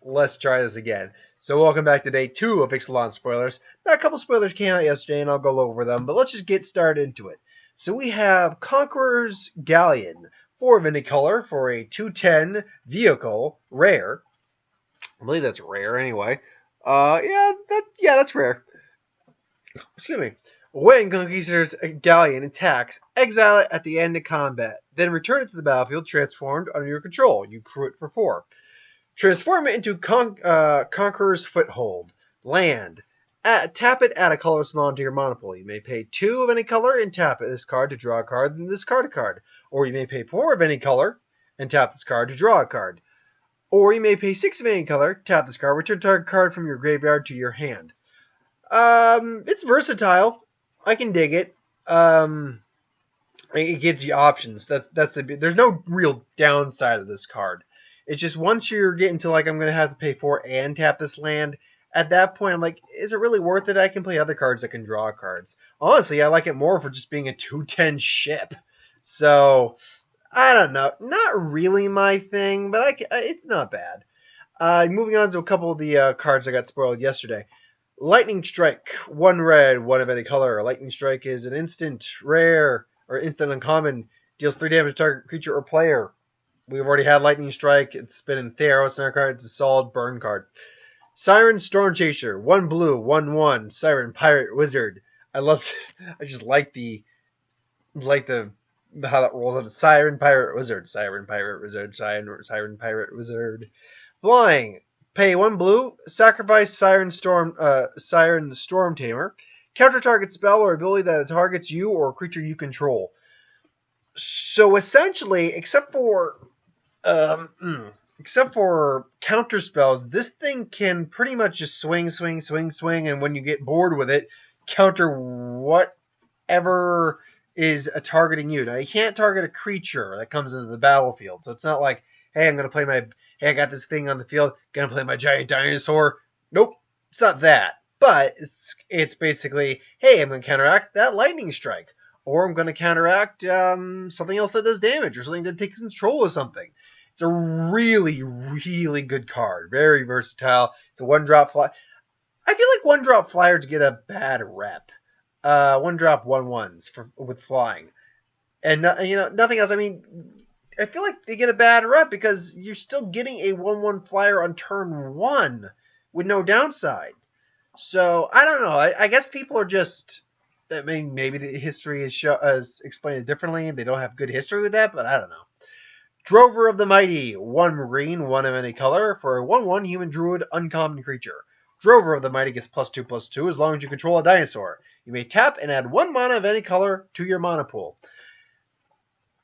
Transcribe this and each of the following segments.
let's try this again. So welcome back to day 2 of Ixalan spoilers. Now, a couple spoilers came out yesterday, and I'll go over them, but let's just get started into it. So we have Conquerors Galleon, 4 of any color for a 210 vehicle, rare. I believe that's rare anyway. That's rare. Excuse me. When Conquerors Galleon attacks, exile it at the end of combat. Then return it to the battlefield transformed under your control. You crew it for 4. Transform it into Conqueror's Foothold. Land. Tap it, add a color small into your mana pool. You may pay 2 of any color and tap this card to draw a card, then discard a card. Or you may pay 4 of any color and tap this card to draw a card. Or you may pay 6 of any color, tap this card, return target card from your graveyard to your hand. It's versatile. I can dig it. It gives you options. There's no real downside of this card. It's just once you're getting to like I'm going to have to pay 4 and tap this land, at that point I'm like, is it really worth it? I can play other cards that can draw cards. Honestly, I like it more for just being a 210 ship. So, I don't know. Not really my thing, but it's not bad. Moving on to a couple of the cards I got spoiled yesterday. Lightning Strike, 1 red, 1 of any color. Lightning Strike is an instant rare, or instant uncommon, deals 3 damage to target creature or player. We've already had Lightning Strike. It's been in Theros in our card. It's a solid burn card. Siren Storm Chaser, 1 blue, 1/1. Siren Pirate Wizard. I just like how that rolls out. Siren Pirate Wizard. Siren Pirate Wizard. Siren Pirate Wizard. Flying. Pay 1 blue. Sacrifice Siren Storm Tamer. Counter target spell or ability that targets you or a creature you control. So essentially, except for counter spells, this thing can pretty much just swing, and when you get bored with it, counter whatever is targeting you. Now, you can't target a creature that comes into the battlefield, so it's not like, hey, I got this thing on the field, gonna play my giant dinosaur. Nope, it's not that. But it's basically, hey, I'm gonna counteract that lightning strike. Or I'm going to counteract something else that does damage, or something that takes control of something. It's a really, really good card. Very versatile. It's a 1-drop fly. I feel like 1-drop flyers get a bad rep. 1-drop 1/1s with flying. And nothing else. I mean, I feel like they get a bad rep because you're still getting a 1/1 flyer on turn 1 with no downside. So, I don't know. I guess people are just... I mean, maybe the history is explained it differently. They don't have good history with that, but I don't know. Drover of the Mighty, 1 green, 1 of any color, for a 1/1 human druid uncommon creature. Drover of the Mighty gets +2/+2 as long as you control a dinosaur. You may tap and add 1 mana of any color to your mana pool.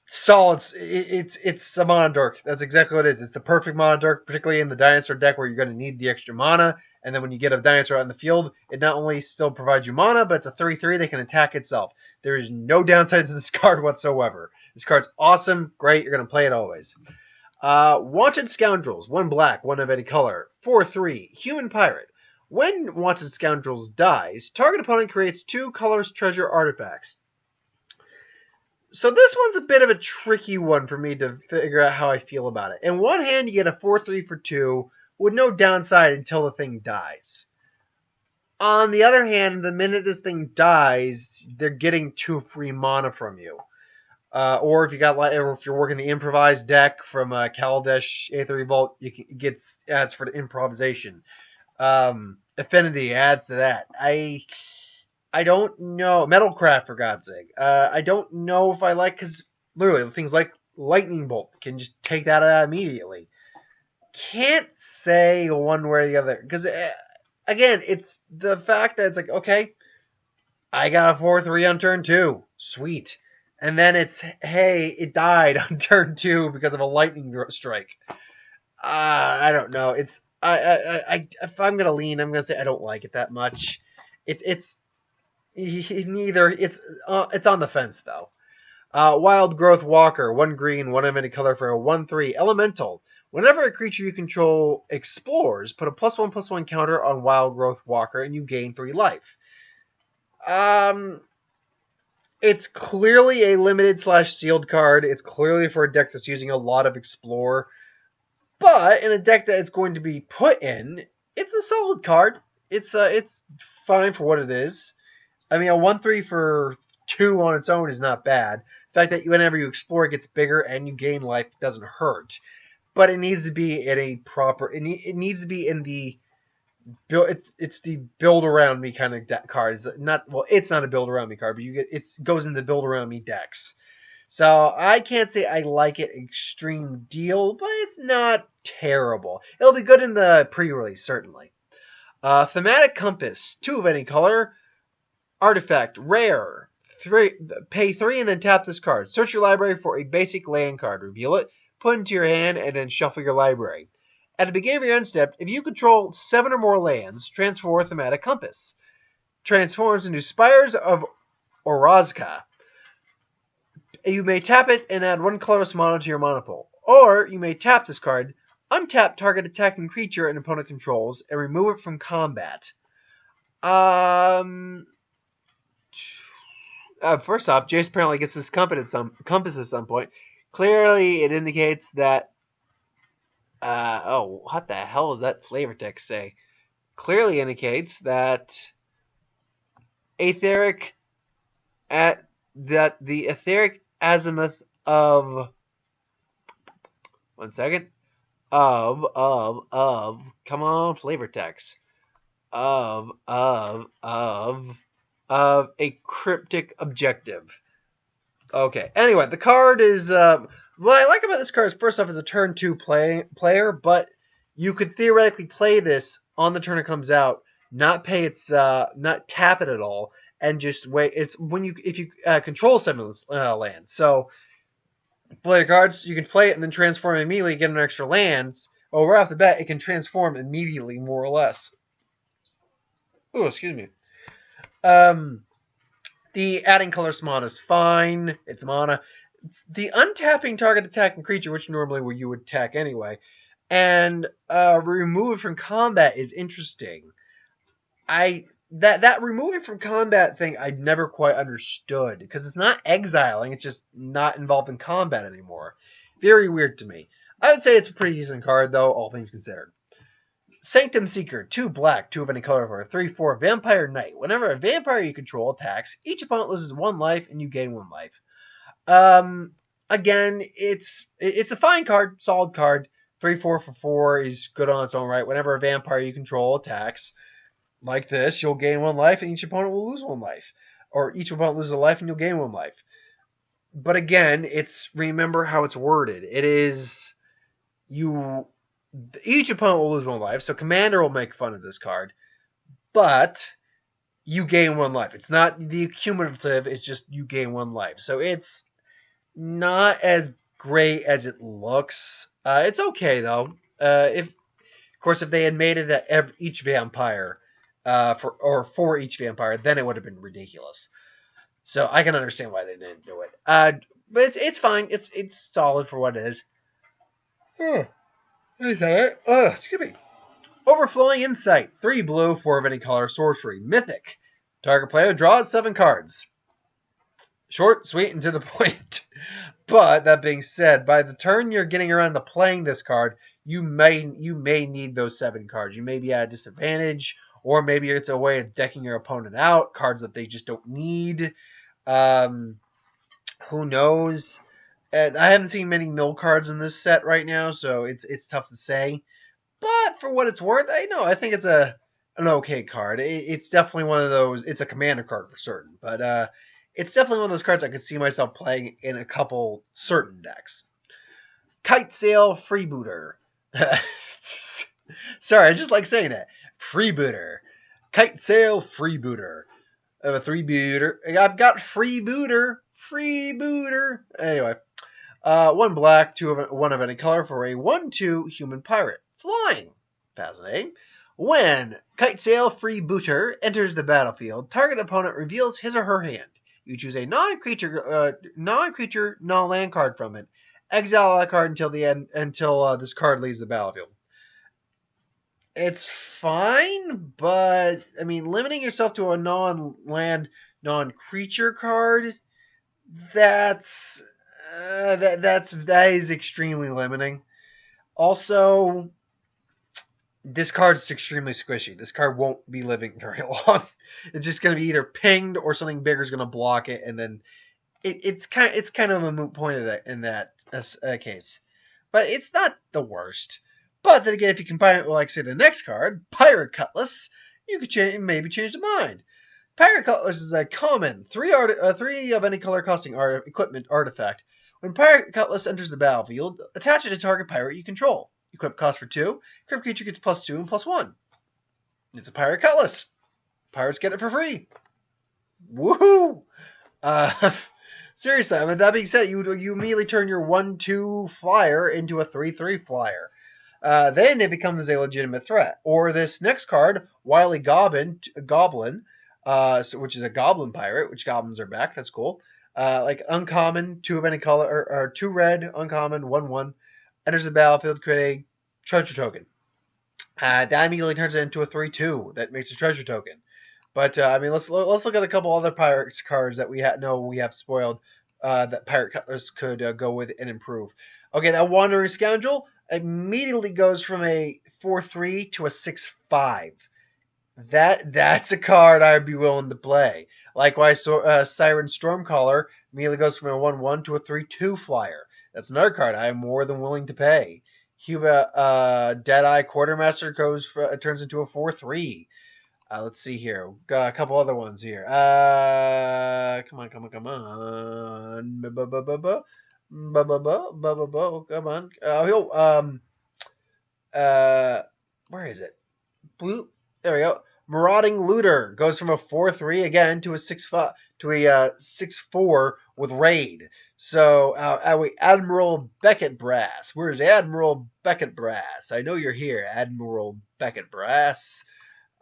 Solid. It's a mana dork. That's exactly what it is. It's the perfect mana dork, particularly in the dinosaur deck where you're going to need the extra mana. And then when you get a dinosaur out in the field, it not only still provides you mana, but it's a 3/3 that can attack itself. There is no downside to this card whatsoever. This card's awesome, great, you're going to play it always. Wanted Scoundrels, 1 black, 1 of any color, 4/3, Human Pirate. When Wanted Scoundrels dies, target opponent creates 2 colors treasure artifacts. So this one's a bit of a tricky one for me to figure out how I feel about it. In one hand, you get a 4/3 for 2 with no downside until the thing dies. On the other hand, the minute this thing dies, they're getting 2 free mana from you. Or if you're working the improvised deck from Kaladesh Aether Revolt, it gets adds for the improvisation. Affinity adds to that. I don't know. Metalcraft, for God's sake. I don't know if I like, because literally things like Lightning Bolt can just take that out immediately. Can't say one way or the other. Because, again, it's the fact that it's like, okay, I got a 4/3 on turn 2. Sweet. And then it's, hey, it died on turn 2 because of a lightning strike. I don't know. If I'm going to lean, I'm going to say I don't like it that much. It's on the fence, though. Wild Growth Walker, 1 green, 1 of any color for a 1/3 elemental. Whenever a creature you control explores, put a +1/+1 counter on Wild Growth Walker and you gain 3 life. It's clearly a limited/sealed card. It's clearly for a deck that's using a lot of Explore. But in a deck that it's going to be put in, it's a solid card. It's fine for what it is. I mean, a 1/3 for 2 on its own is not bad. The fact that whenever you explore, it gets bigger and you gain life doesn't hurt. But it needs to be in a proper. It needs to be in the build. It's the build around me kind of card. It's not a build around me card, but it goes in the build around me decks. So I can't say I like it extreme deal, but it's not terrible. It'll be good in the pre-release, certainly. Thematic Compass, 2 of any color. Artifact, rare. Pay 3 and then tap this card. Search your library for a basic land card. Reveal it, put it into your hand, and then shuffle your library. At the beginning of your end step, if you control 7 or more lands, transform Thematic Compass. Transforms into Spires of Orazca. You may tap it and add 1 colorless mana to your mana pool. Or you may tap this card, untap target attacking creature an opponent controls, and remove it from combat. First off, Jace apparently gets this compass at some point. Clearly, it indicates that. What the hell does that flavor text say? Clearly indicates that the etheric azimuth of. 1 second. Come on, flavor text. Of a cryptic objective. Okay. Anyway, the card is what I like about this card is first off, it's a turn 2 player, but you could theoretically play this on the turn it comes out, not tap it at all, and just wait. It's if you control 7 lands. So play the cards, you can play it and then transform immediately, get an extra lands. Oh, right off the bat, it can transform immediately, more or less. Oh, excuse me. The adding colorless mana is fine. It's mana. The untapping target attacking creature, which normally you would attack anyway, and remove it from combat is interesting. That removing from combat thing I never quite understood because it's not exiling; it's just not involved in combat anymore. Very weird to me. I would say it's a pretty decent card, though, all things considered. Sanctumseeker, 2 black, 2 of any color for a 3/4 Vampire Knight. Whenever a vampire you control attacks, each opponent loses 1 life and you gain 1 life. Again, it's a fine card, solid card. 3/4 for 4 is good on its own right. Whenever a vampire you control attacks, like this, you'll gain 1 life and each opponent will lose 1 life. Or each opponent loses a life and you'll gain 1 life. But again, remember how it's worded. It is each opponent will lose 1 life, so Commander will make fun of this card, but you gain 1 life. It's not the cumulative, it's just you gain 1 life. So it's not as great as it looks. It's okay, though. Of course, if they had made it that each vampire, for each vampire, then it would have been ridiculous. So I can understand why they didn't do it. But it's fine. It's solid for what it is. Excuse me. Overflowing Insight. 3 blue, 4 of any color, sorcery. Mythic. Target player draws 7 cards. Short, sweet, and to the point. But, that being said, by the turn you're getting around to playing this card, you may need those 7 cards. You may be at a disadvantage, or maybe it's a way of decking your opponent out, cards that they just don't need. Who knows? I haven't seen many mill cards in this set right now, so it's tough to say. But for what it's worth, I think it's an okay card. It's definitely one of those. It's a commander card for certain, but it's definitely one of those cards I could see myself playing in a couple certain decks. Kite Sail Freebooter. Sorry, I just like saying that. Freebooter. Kite Sail Freebooter. I have a Freebooter. I've got Freebooter. Freebooter. Anyway. 1 black, 1 of any color for a 1/2 human pirate. Flying. Fascinating. When Kite Sail Freebooter enters the battlefield, target opponent reveals his or her hand. You choose a non-creature, non-land card from it. Exile that card until this card leaves the battlefield. It's fine, but I mean, limiting yourself to a non-land, non-creature card, that is extremely limiting. Also, this card is extremely squishy. This card won't be living very long. It's just going to be either pinged or something bigger is going to block it, and then it's kind of a moot point in that case. But it's not the worst. But then again, if you combine it with, like, say, the next card, Pirate Cutlass, you could maybe change the mind. Pirate Cutlass is a common 3 of any color costing equipment artifact. When Pirate Cutlass enters the battlefield, attach it to target pirate you control. Equip cost for 2. Equip creature gets +2 and +1. It's a Pirate Cutlass. Pirates get it for free. Woohoo! Seriously, with that being said, you immediately turn your 1/2 flyer into a 3/3 flyer. Then it becomes a legitimate threat. Or this next card, Wily Goblin, which is a Goblin Pirate, which goblins are back. That's cool. Like uncommon, 2 of any color, or 2 red, uncommon, 1/1. Enters the battlefield, create a treasure token. That immediately turns it into a 3/2 that makes a treasure token. But I mean, let's look at a couple other Pirates cards that we have spoiled that Pirate Cutlass could go with and improve. Okay, that Wandering Scoundrel immediately goes from a 4/3 to a 6/5. That's a card I'd be willing to play. Likewise, Siren Stormcaller immediately goes from a 1/1 to a 3/2 flyer. That's another card I'm more than willing to pay. Cuba Deadeye Quartermaster turns into a 4/3. Let's see here. Got a couple other ones here. Come on. Come on. Where is it? Blue. There we go. Marauding Looter goes from a 4/3 again to a 6/5 to a 6/4 with raid. So Admiral Beckett Brass. Where's Admiral Beckett Brass? I know you're here, Admiral Beckett Brass.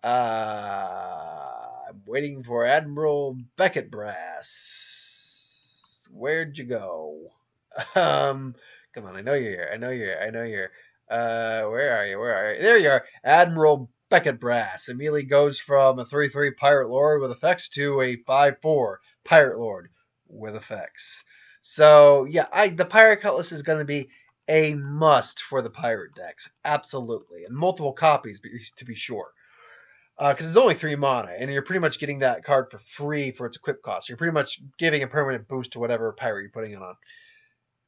I'm waiting for Admiral Beckett Brass. Where'd you go? Come on, I know you're here. Where are you? There you are. Admiral Beckett Brass immediately goes from a 3/3 Pirate Lord with effects to a 5/4 Pirate Lord with effects. So yeah, the Pirate Cutlass is going to be a must for the pirate decks, absolutely, and multiple copies to be sure. Because it's only 3 mana, and you're pretty much getting that card for free for its equip cost. You're pretty much giving a permanent boost to whatever pirate you're putting it on.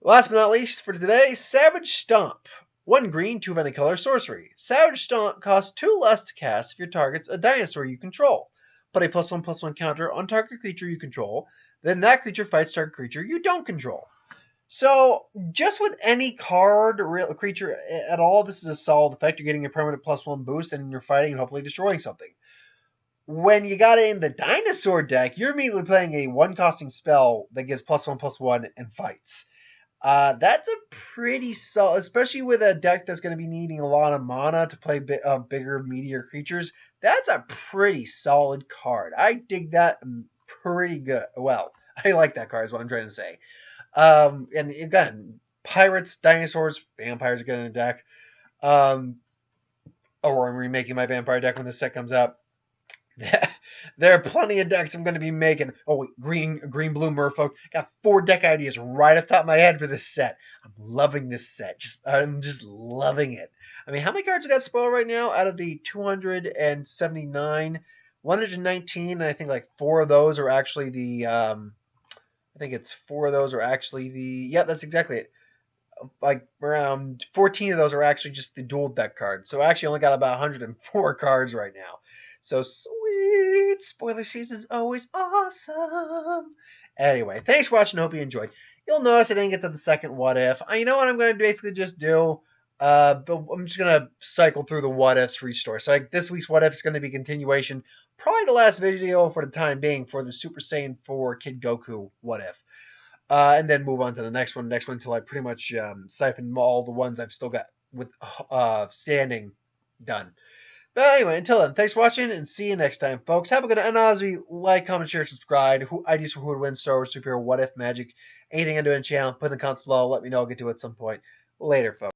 Last but not least for today, Savage Stump. 1 green, 2 of any color, sorcery. Savage Stump costs 2 less to cast if your target's a dinosaur you control. Put a +1/+1 counter on target creature you control, then that creature fights target creature you don't control. So, just with any card or creature at all, this is a solid effect. You're getting a permanent +1 boost, and you're fighting and hopefully destroying something. When you got it in the dinosaur deck, you're immediately playing a 1-costing spell that gives +1/+1 and fights. That's a pretty solid, especially with a deck that's going to be needing a lot of mana to play bigger, meatier creatures. That's a pretty solid card. I dig that pretty good. Well, I like that card is what I'm trying to say. And again, pirates, dinosaurs, vampires are getting a deck. Or I'm remaking my vampire deck when this set comes out. There are plenty of decks I'm going to be making. Oh, wait, green, blue merfolk. Got 4 deck ideas right off the top of my head for this set. I'm loving this set. I'm just loving it. I mean, how many cards we got spoiled right now? Out of the 279, 119, and I think like 4 of those are actually the... Yep, that's exactly it. Like around 14 of those are actually just the dual deck cards. So I actually only got about 104 cards right now. So sweet. Spoiler season's always awesome. Anyway, thanks for watching. Hope you enjoyed. You'll notice I didn't get to the second what if. You know what I'm going to basically just do? I'm just going to cycle through the what ifs for each story. So like this week's what if is going to be continuation. Probably the last video for the time being for the Super Saiyan 4 Kid Goku what if. And then move on to the next one until I pretty much siphon all the ones I've still got with standing done. But anyway, until then, thanks for watching, and see you next time, folks. Have a good night, and obviously, like, comment, share, subscribe. Ideas for who would win Star Wars Superhero What If Magic. Anything I do in the channel, put in the comments below. Let me know. I'll get to it at some point. Later, folks.